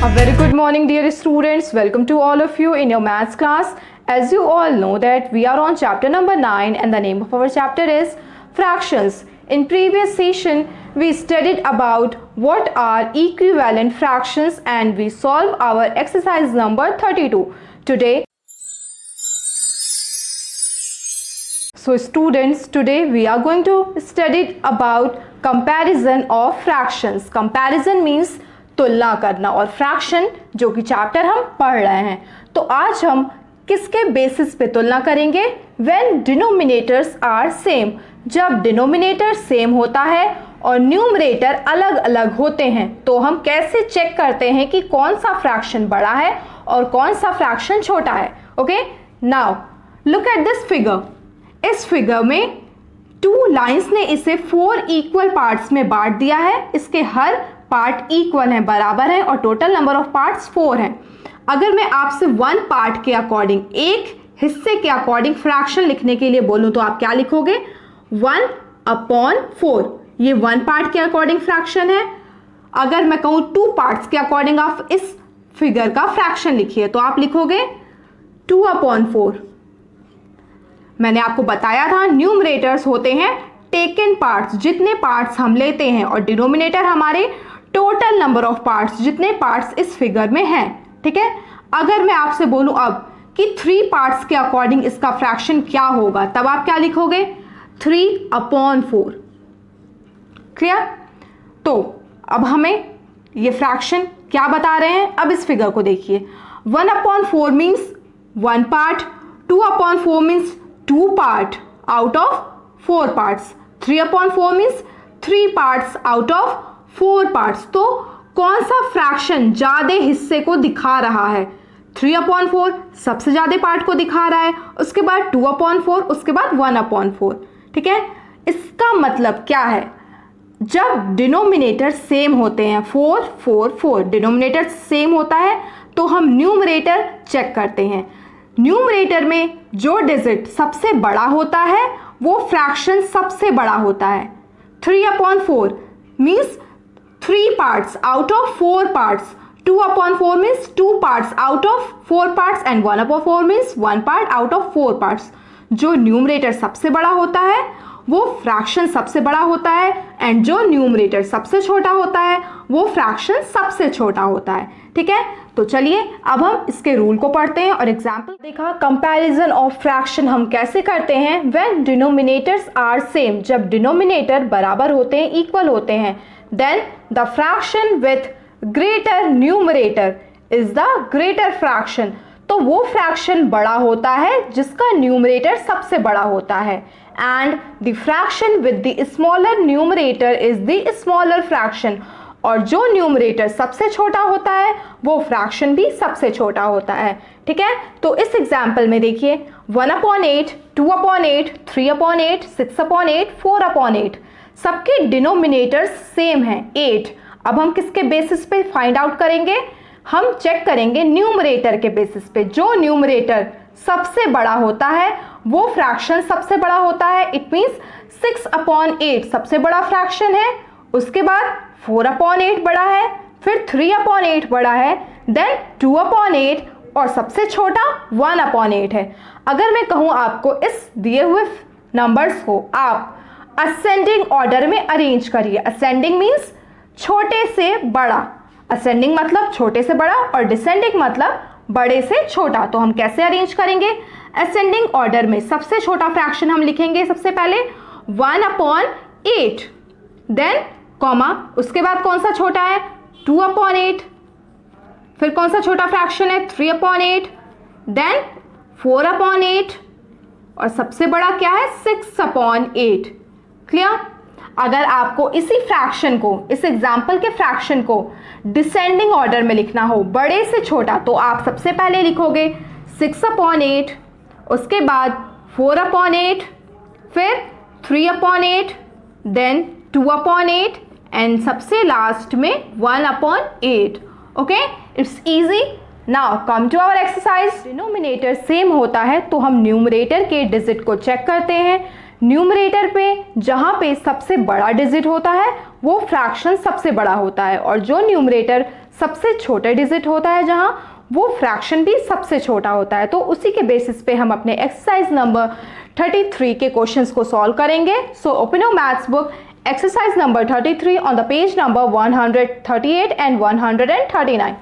A very good morning, dear students. Welcome to all of you in your maths class. As you all know that we are on chapter number 9 and the name of our chapter is fractions. In previous session, we studied about what are equivalent fractions and we solve our exercise number 32. Today, so students, today we are going to study about comparison of fractions. Comparison means तुलना करना और fraction जो कि chapter हम पढ़ रहे हैं. तो आज हम किसके बेसिस पे तुलना करेंगे? व्हेन डिनोमिनेटर्स आर सेम, जब डिनोमिनेटर सेम होता है और न्यूमरेटर अलग अलग होते हैं तो हम कैसे चेक करते हैं कि कौन सा फ्रैक्शन बड़ा है और कौन सा फ्रैक्शन छोटा है. Okay, now look at this figure. इस फिगर में टू लाइंस ने इसे 4 इक्वल पार्ट्स में बांट दिया है. इसके हर पार्ट इक्वल है, बराबर है और टोटल नंबर ऑफ पार्ट्स 4 हैं. अगर मैं आपसे 1 पार्ट के अकॉर्डिंग, एक हिस्से के अकॉर्डिंग फ्रैक्शन लिखने के लिए बोलूं तो आप क्या लिखोगे? 1/4. ये 1 पार्ट के अकॉर्डिंग फ्रैक्शन है. अगर मैं कहूं 2 पार्ट्स के अकॉर्डिंग आप इस फिगर का फ्रैक्शन लिखिए तो आप लिखोगे 2/4. मैंने आपको बताया था न्यूमरेटर्स होते हैं टेकन पार्ट्स, जितने पार्ट्स हम लेते हैं, और डिनोमिनेटर हमारे टोटल नंबर ऑफ पार्ट्स, जितने पार्ट्स इस फिगर में हैं. ठीक है, अगर मैं आपसे बोलूं अब कि 3 पार्ट्स के अकॉर्डिंग इसका फ्रैक्शन क्या होगा, तब आप क्या लिखोगे? 3/4. क्लियर? तो अब हमें ये फ्रैक्शन क्या बता रहे हैं? अब इस फिगर को देखिए. 1/4 means 1 part, 2/4 means 2 part out of 4 parts, 3/4 means 3 parts out of 4 parts. तो कौन सा फ्रैक्शन ज्यादा हिस्से को दिखा रहा है? 3/4 सबसे ज्यादा पार्ट को दिखा रहा है, उसके बाद 2/4, उसके बाद 1/4. ठीक है, इसका मतलब क्या है? जब डिनोमिनेटर सेम होते हैं, 4 4 4 डिनोमिनेटर सेम होता है तो हम न्यूमरेटर चेक करते हैं. न्यूमरेटर में जो डिजिट सबसे बड़ा होता है वो फ्रैक्शन सबसे बड़ा होता है. 3/4 means 3 parts out of 4 parts, 2/4 means 2 parts out of 4 parts and 1/4 means 1 part out of 4 parts. जो न्यूमरेटर सबसे बड़ा होता है वो फ्रैक्शन सबसे बड़ा होता है एंड जो न्यूमरेटर सबसे छोटा होता है वो फ्रैक्शन सबसे छोटा होता है. ठीक है, तो चलिए अब हम इसके रूल को पढ़ते हैं और एग्जाम्पल देखा. कंपैरिजन ऑफ फ्रैक्शन हम कैसे करते हैं? व्हेन डिनोमिनेटर्स आर सेम, जब डिनोमिनेटर बराबर होते हैं, इक्वल होते हैं, then the fraction with greater numerator is the greater fraction. तो वो फ्रैक्शन बड़ा होता है जिसका न्यूमरेटर सबसे बड़ा होता है, and the fraction with the smaller numerator is the smaller fraction. और जो न्यूमरेटर सबसे छोटा होता है वो फ्रैक्शन भी सबसे छोटा होता है. ठीक है, तो इस एग्जाम्पल में देखिए 1/8, 2/8, 3/8, 6/8, 4/8 सबके डिनोमिनेटर्स सेम हैं 8. अब हम किसके बेसिस पे फाइंड आउट करेंगे? हम चेक करेंगे न्यूमरेटर के बेसिस पे. जो न्यूमरेटर सबसे बड़ा होता है वो फ्रैक्शन सबसे बड़ा होता है. इट मीन्स 6/8 सबसे बड़ा फ्रैक्शन है, उसके बाद 4/8 बड़ा है, फिर 3/8 बड़ा है, देन 2/8 और सबसे छोटा 1/8 है. अगर मैं कहूँ आपको इस दिए हुए नंबर्स को आप असेंडिंग ऑर्डर में अरेंज करिए. असेंडिंग मीन्स छोटे से बड़ा, असेंडिंग मतलब छोटे से बड़ा और डिसेंडिंग मतलब बड़े से छोटा. तो हम कैसे अरेंज करेंगे? असेंडिंग ऑर्डर में सबसे छोटा फ्रैक्शन हम लिखेंगे सबसे पहले 1/8, देन कॉमा, उसके बाद कौन सा छोटा है? 2/8, फिर कौन सा छोटा फ्रैक्शन है? 3/8, देन 4/8 और सबसे बड़ा क्या है? 6/8. क्लियर? अगर आपको इसी फ्रैक्शन को, इस एग्जाम्पल के फ्रैक्शन को डिसेंडिंग ऑर्डर में लिखना हो, बड़े से छोटा, तो आप सबसे पहले लिखोगे 6/8, उसके बाद 4/8, फिर 3/8, देन 2/8 एंड सबसे लास्ट में 1/8. Okay, it's easy. Now come to our exercise. Denominator same होता है तो हम न्यूमरेटर के डिजिट को चेक करते हैं. न्यूमरेटर पे जहाँ पे सबसे बड़ा डिजिट होता है वो फ्रैक्शन सबसे बड़ा होता है, और जो न्यूमरेटर सबसे छोटे डिजिट होता है जहां, वो फ्रैक्शन भी सबसे छोटा होता है। तो उसी के बेसिस पे हम अपने एक्सरसाइज नंबर 33 के क्वेश्चंस को सॉल्व करेंगे। So open your maths book, exercise number 33 on the page number 138 and 139।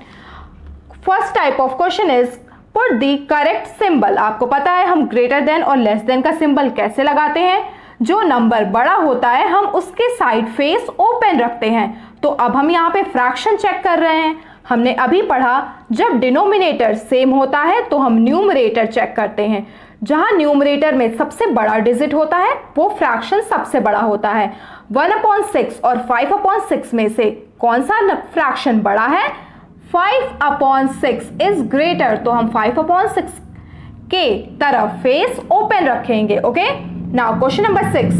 First type of question is put the correct symbol. आपको पता है हम ग्रेटर देन और लेस देन का सिंबल कैसे लगाते हैं। जो नंबर बड़ा होता है हम उसके साइड फेस ओपन रखते हैं। तो अब हम यहाँ पे फ्रैक्शन चेक कर रहे हैं। हमने अभी पढ़ा जब डिनोमिनेटर सेम होता है तो हम न्यूमरेटर चेक करते हैं। जहां न्यूमरेटर में सबसे बड़ा डिजिट होता है वो फ्रैक्शन सबसे बड़ा होता है। 1/6 और 5/6 में से कौन सा फ्रैक्शन बड़ा है? 5/6 इज ग्रेटर। तो हम 5/6 के तरफ फेस ओपन रखेंगे। Okay, now question number 6,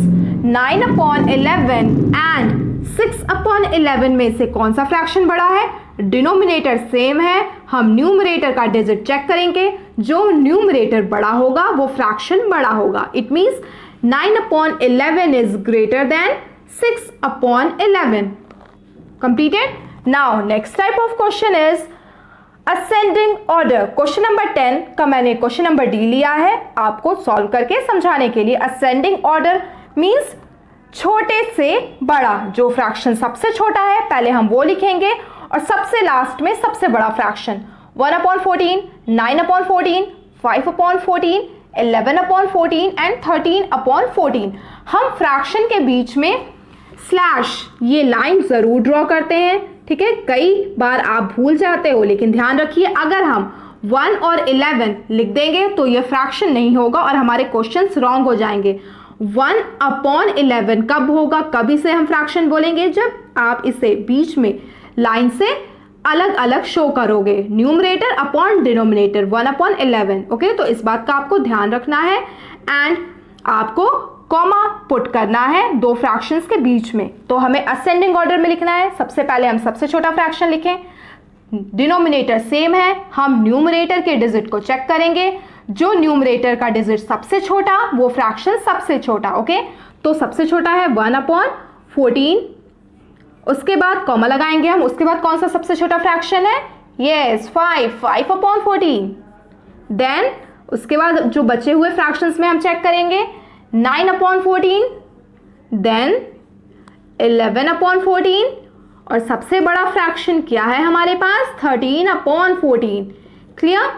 9/11 and 6/11 में से कौन सा फ्रैक्शन बड़ा है? डिनोमिनेटर सेम है, हम न्यूमरेटर का डिजिट चेक करेंगे। जो न्यूमरेटर बड़ा होगा वो फ्रैक्शन बड़ा होगा। It means 9/11 is greater than 6/11। Completed. Now next type of question is ascending order. Question number 10 का मैंने क्वेश्चन नंबर डी लिया है आपको सॉल्व करके समझाने के लिए। असेंडिंग ऑर्डर मींस छोटे से बड़ा, जो फ्रैक्शन सबसे छोटा है पहले हम वो लिखेंगे और सबसे लास्ट में सबसे बड़ा फ्रैक्शन। 1/14, 9/14, 5/14, 11/14 एंड 13/14। हम फ्रैक्शन के बीच में स्लैश ये लाइन जरूर ड्रॉ करते हैं। ठीक है, कई बार आप भूल जाते हो, लेकिन ध्यान रखिए अगर हम 1 और 11 लिख देंगे तो ये फ्रैक्शन नहीं होगा और हमारे क्वेश्चंस रॉन्ग हो जाएंगे। 1/11 कब होगा, कभी से हम फ्रैक्शन बोलेंगे जब आप इसे बीच में लाइन से अलग अलग शो करोगे। Numerator upon denominator 1/11। ओके, तो इस बात का आपको ध्यान रखना है एंड आपको कॉमा पुट करना है दो फ्रैक्शंस के बीच में। तो हमें असेंडिंग ऑर्डर में लिखना है। सबसे पहले हम सबसे छोटा फ्रैक्शन लिखें। डिनोमिनेटर सेम है, हम न्यूमरेटर के डिजिट को चेक करेंगे। जो न्यूमरेटर का डिजिट सबसे छोटा वो फ्रैक्शन सबसे छोटा। ओके, तो सबसे छोटा है 1/14। उसके बाद कॉमा लगाएंगे हम। उसके बाद कौन सा सबसे छोटा फ्रैक्शन है? यस, 5/14। देन उसके बाद जो बचे हुए फ्रैक्शंस में हम चेक करेंगे 9/14, देन 11/14 और सबसे बड़ा फ्रैक्शन क्या है हमारे पास? 13/14। Clear?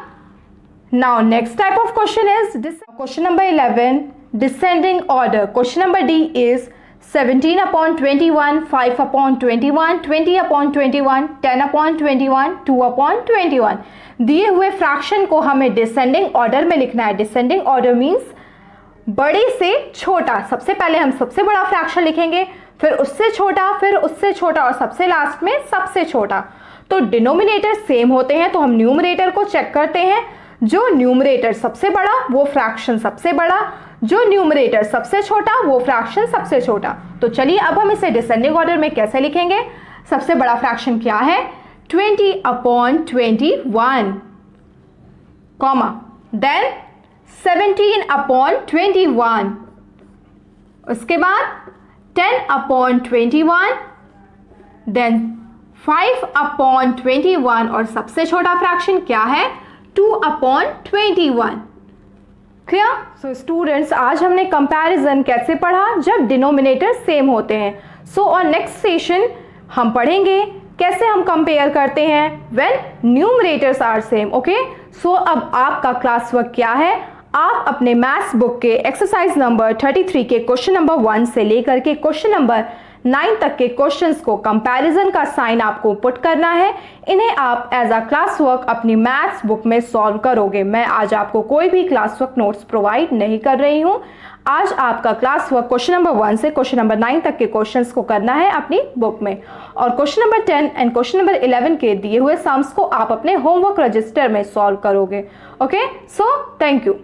Now next type of question is question number 11, descending order. Question number D is 17/21, 5/21, 20/21, 10/21, 2/21। दिए हुए फ्रैक्शन को हमें डिसेंडिंग ऑर्डर में लिखना है। डिसेंडिंग ऑर्डर मींस बड़े से छोटा। सबसे पहले हम सबसे बड़ा फ्रैक्शन लिखेंगे, फिर उससे छोटा, फिर उससे छोटा और सबसे लास्ट में सबसे छोटा। तो डिनोमिनेटर सेम होते हैं तो हम न्यूमरेटर को चेक करते हैं। जो न्यूमरेटर सबसे बड़ा वो फ्रैक्शन सबसे बड़ा, जो न्यूमरेटर सबसे छोटा वो फ्रैक्शन सबसे छोटा। तो चलिए अब हम इसे डिसेंडिंग ऑर्डर में कैसे लिखेंगे। सबसे बड़ा फ्रैक्शन क्या है? 20/21, कॉमा, देन 17/21, उसके बाद 10/21, देन 5/21 और सबसे छोटा फ्रैक्शन क्या है? 2/21। क्लियर? सो स्टूडेंट्स, आज हमने कंपैरिजन कैसे पढ़ा जब डिनोमिनेटर सेम होते हैं। सो और नेक्स्ट सेशन हम पढ़ेंगे कैसे हम कंपेयर करते हैं when numerators are same. Okay, so अब आपका क्लास वर्क क्या है? आप अपने मैथ्स बुक के एक्सरसाइज नंबर 33 के क्वेश्चन नंबर 1 से लेकर के क्वेश्चन नंबर 9 तक के क्वेश्चंस को कंपैरिजन का साइन आपको पुट करना है। इन्हें आप एज अ क्लास वर्क अपनी मैथ्स बुक में सॉल्व करोगे। मैं आज आपको कोई भी क्लास वर्क नोट्स प्रोवाइड नहीं कर रही हूँ। आज आपका क्लास वर्क क्वेश्चन नंबर 1 से क्वेश्चन नंबर 9 तक के क्वेश्चंस को करना है अपनी बुक में, और question number 10 and question number 11 के दिए हुए सम्स को आप अपने होमवर्क रजिस्टर में सॉल्व करोगे। Okay, so thank you.